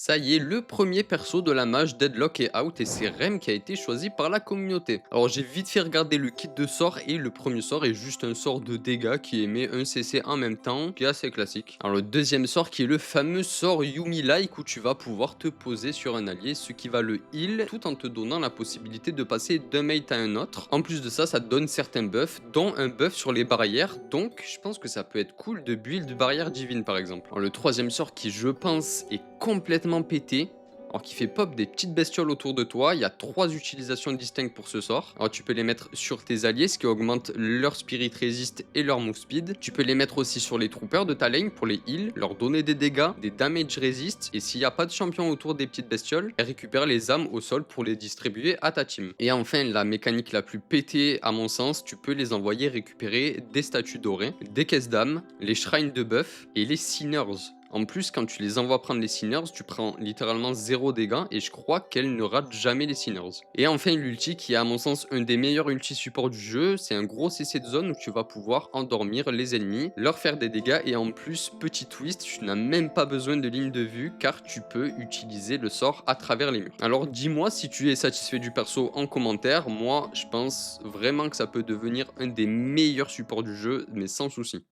Ça y est, le premier perso de la mage Deadlock est out et c'est Rem qui a été choisi par la communauté. Alors j'ai vite fait regarder le kit de sorts et le premier sort est juste un sort de dégâts qui émet un CC en même temps, qui est assez classique. Alors le deuxième sort qui est le fameux sort Yumi Like où tu vas pouvoir te poser sur un allié, ce qui va le heal tout en te donnant la possibilité de passer d'un mate à un autre. En plus de ça, ça te donne certains buffs, dont un buff sur les barrières, donc je pense que ça peut être cool de build barrière divine par exemple. Alors le troisième sort qui je pense est complètement pété, alors qui fait pop des petites bestioles autour de toi. Il y a 3 utilisations distinctes pour ce sort. Alors tu peux les mettre sur tes alliés, ce qui augmente leur spirit resist et leur move speed. Tu peux les mettre aussi sur les troopers de ta lane pour les heal, leur donner des dégâts, des damage resist, et s'il n'y a pas de champion autour des petites bestioles, elles récupèrent les âmes au sol pour les distribuer à ta team. Et enfin, la mécanique la plus pétée à mon sens, tu peux les envoyer récupérer des statues dorées, des caisses d'âmes, les shrines de buff et les sinners. En plus, quand tu les envoies prendre les Sinners, tu prends littéralement 0 dégâts et je crois qu'elle ne rate jamais les Sinners. Et enfin, l'ulti qui est à mon sens un des meilleurs ulti support du jeu, c'est un gros CC de zone où tu vas pouvoir endormir les ennemis, leur faire des dégâts et en plus, petit twist, tu n'as même pas besoin de ligne de vue car tu peux utiliser le sort à travers les murs. Alors dis-moi si tu es satisfait du perso en commentaire, moi je pense vraiment que ça peut devenir un des meilleurs supports du jeu, mais sans souci.